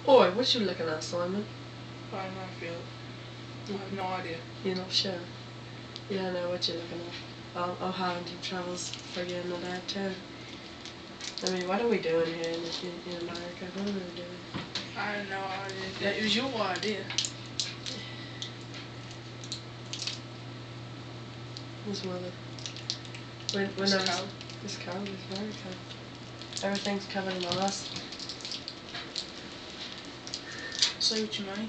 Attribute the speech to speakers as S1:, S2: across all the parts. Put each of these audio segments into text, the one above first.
S1: Oi, what you looking at, Simon?
S2: I don't know, I feel it. I have no idea.
S1: You're not sure? You don't know what you're looking at. I'm having deep troubles forgetting that too. I mean, what are we doing here in America? What are we doing?
S2: I had no idea. It was your idea.
S1: This weather. When
S2: It's
S1: I was,
S2: cold.
S1: it's cold. It's very cold. Everything's covered in ice.
S2: See what you mean?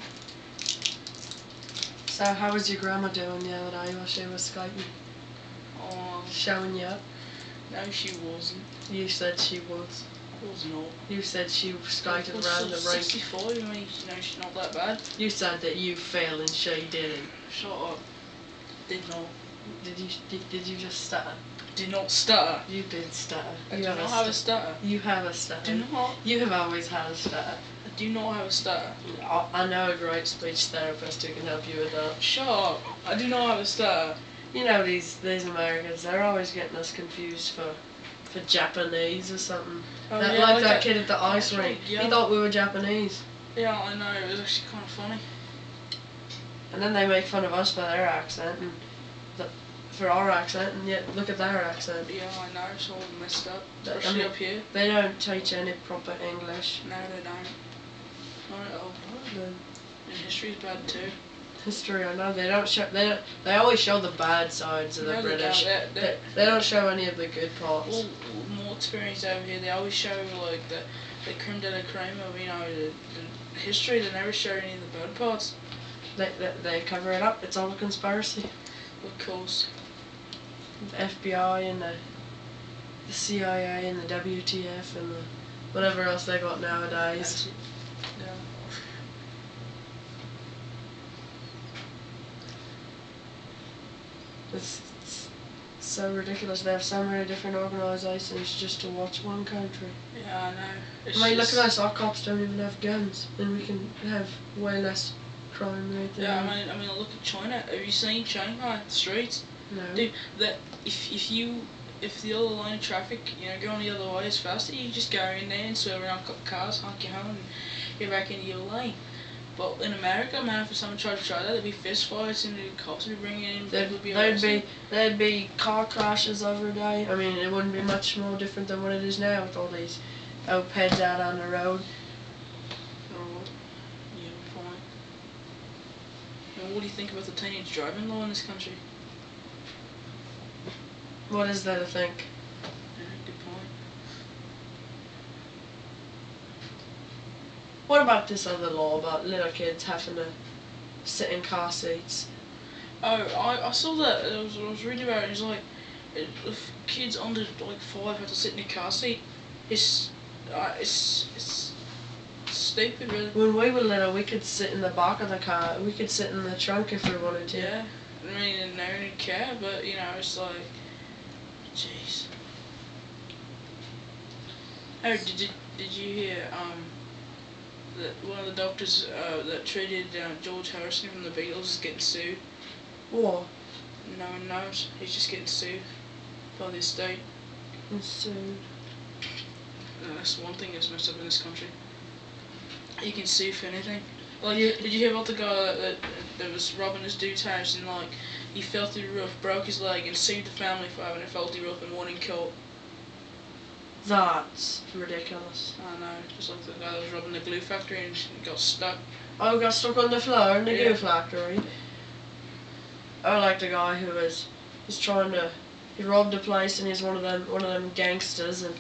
S1: So how was your grandma doing the other day while she was skating? Showing you up?
S2: No, she wasn't.
S1: You said she was.
S2: Was not.
S1: You said she skated around the rink.
S2: 65, I mean, she's not that bad.
S1: You said that you fell and she didn't.
S2: Shut up. Did not.
S1: Did you just stutter?
S2: Did not stutter.
S1: You did stutter.
S2: I do not have a stutter.
S1: You have a stutter.
S2: Do not.
S1: You have always had a stutter.
S2: I do not have a stutter.
S1: I know a great speech therapist who can help you with that.
S2: Shut up. I do not have a stutter.
S1: You know these Americans, they're always getting us confused for Japanese or something.
S2: Oh,
S1: Like
S2: yeah,
S1: that kid at the ice rink.
S2: Yeah.
S1: He thought we were Japanese.
S2: Yeah, I know. It was actually kind of funny.
S1: And then they make fun of us for their accent and for our accent, and yet look at their accent.
S2: Yeah, I know. It's all messed up. Especially up here.
S1: They don't teach any proper English.
S2: No, they don't. Not at all. And history's bad too.
S1: History, I know. They don't show. They always show the bad sides of the British. They don't show any of the good parts.
S2: Well, more experience over here. They always show like the creme de la creme of the history. They never show any of the bad parts.
S1: They cover it up. It's all a conspiracy.
S2: Of course.
S1: The FBI and the CIA and the WTF and the whatever else they got nowadays.
S2: Yeah.
S1: It's so ridiculous. They have so many different organisations just to watch one country.
S2: Yeah, I know.
S1: I mean, look at us. Our cops don't even have guns, and we can have way less crime rate than
S2: yeah, I mean, look at China. Have you seen Shanghai streets?
S1: No.
S2: Dude, if the other line of traffic, going the other way is faster, you just go in there and swerve around a couple cars, honk your horn, and get back into your lane. But in America, man, if someone tried to try that, there'd be fist fights and the cops would be bringing in.
S1: There'd be car crashes every day. I mean, it wouldn't be much more different than what it is now with all these mopeds out on the road.
S2: Oh, yeah, fine. Well, what do you think about the teenage driving law in this country?
S1: What is there to think?
S2: Yeah, good point.
S1: What about this other law about little kids having to sit in car seats?
S2: Oh, I saw that. I was reading about it. It's like if kids under like 5 have to sit in a car seat, it's stupid, really.
S1: When we were little, we could sit in the back of the car. We could sit in the trunk if we wanted to.
S2: Yeah, I mean, no one would care, but it's like, jeez. Oh, did you hear that one of the doctors that treated George Harrison from the Beatles is getting sued?
S1: What?
S2: No one knows. He's just getting sued by the estate.
S1: Sued.
S2: That's one thing that's messed up in this country. You can sue for anything. Like, did you hear about the guy that was robbing his dude's house and like he fell through the roof, broke his leg, and sued the family for having a faulty roof and won in court?
S1: That's ridiculous.
S2: I know, just like the guy that was robbing the glue factory and got stuck.
S1: Oh, got stuck on the floor in the glue factory. Or like the guy who was trying to, he robbed a place and he's one of them gangsters, and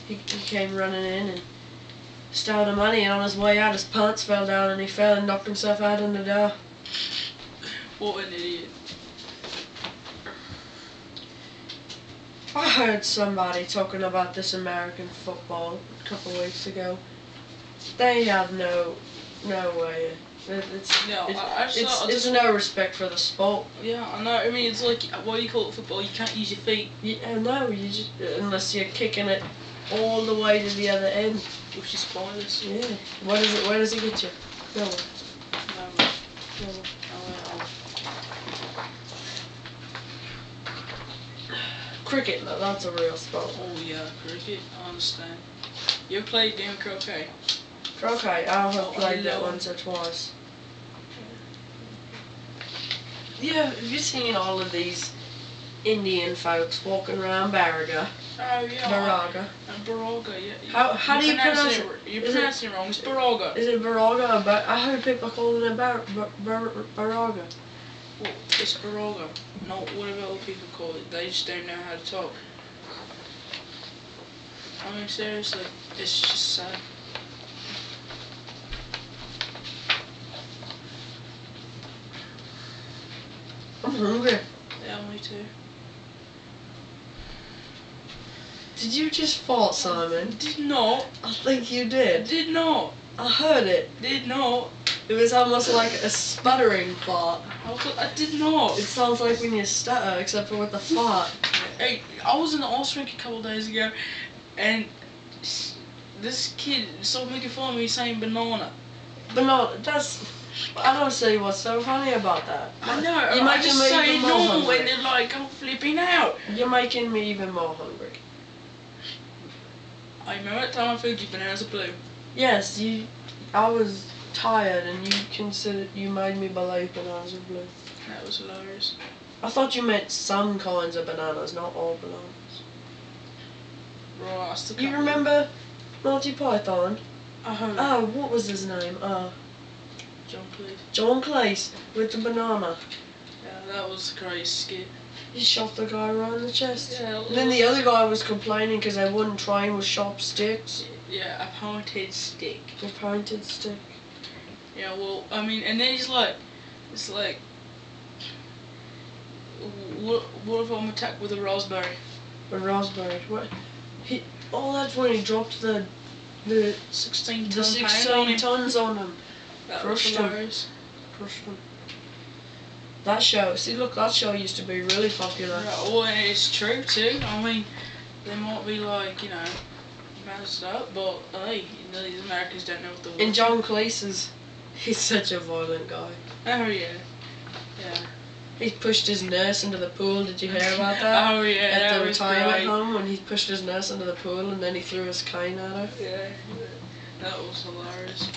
S1: he came running in and stole the money, and on his way out his pants fell down and he fell and knocked himself out in the door.
S2: What an idiot.
S1: I heard somebody talking about this American football a couple of weeks ago. They have no way. It's no respect for the sport.
S2: Yeah, I know. I mean, it's like, why do you call it football? You can't use your feet.
S1: Yeah, no, you just unless you're kicking it all the way to the other end.
S2: Which is pointless.
S1: Yeah. Where does it get you? Nowhere.
S2: No.
S1: Nowhere. Cricket, no, that's a real sport.
S2: Oh yeah, cricket. I understand. You ever played a game of croquet?
S1: Okay, I have
S2: Oh,
S1: played that
S2: hello.
S1: once or twice. Yeah, have you seen all of these Indian folks walking around Baraga?
S2: Oh yeah.
S1: Baraga.
S2: Baraga, yeah.
S1: How do you pronounce it?
S2: You're
S1: Is
S2: pronouncing it wrong. It's Baraga.
S1: Is it Baraga? But I heard people calling it Baraga.
S2: Well, it's Baraga, not whatever other people call it. They just don't know how to talk. I mean, seriously, it's just sad.
S1: I'm hungry.
S2: Yeah, me too.
S1: Did you just fart, Simon?
S2: Did not.
S1: I think you did.
S2: Did not.
S1: I heard it.
S2: Did not.
S1: It was almost like a sputtering fart.
S2: I did not.
S1: It sounds like when you stutter, except for with the fart.
S2: Hey, I was in the ice rink a couple of days ago, and this kid started making fun of me saying banana.
S1: But no, that's... I don't see what's so funny about that.
S2: I know.
S1: You're
S2: I
S1: making
S2: just
S1: me
S2: say
S1: even more
S2: normal
S1: hungry.
S2: when they're like, I'm flipping out.
S1: You're making me even more hungry.
S2: I remember that time I filled you bananas are blue.
S1: Yes, I was tired and you made me believe bananas are blue.
S2: That was hilarious.
S1: I thought you meant some kinds of bananas, not all bananas.
S2: Right, I still
S1: You
S2: can't
S1: remember Monty Python?
S2: believe-
S1: Oh, what was his name?
S2: John Cleese.
S1: John Cleese with the banana.
S2: Yeah, that was a great skit.
S1: He shot the guy right in the chest.
S2: Yeah.
S1: And then the other guy was complaining because they wouldn't train with sharp sticks.
S2: Yeah, a pointed stick.
S1: A pointed stick.
S2: Yeah, well, I mean, and then it's like, what if I'm attacked with a raspberry?
S1: A raspberry. What? That's when he dropped the
S2: 16
S1: the
S2: ton
S1: 16 tons on him.
S2: That was
S1: crushed him.
S2: hilarious.
S1: Crushed him. That show. See, look, that show used to be really popular.
S2: Yeah, well, and it's true too. I mean, they might be like, messed up, but hey, these Americans don't know what the word.
S1: And John Cleese he's such a violent guy.
S2: Oh yeah, yeah.
S1: He pushed his nurse into the pool. Did you hear about that?
S2: Oh yeah,
S1: At
S2: that
S1: the
S2: was
S1: retirement
S2: great.
S1: home when he pushed his nurse into the pool and then he threw his cane at her.
S2: Yeah, that was hilarious.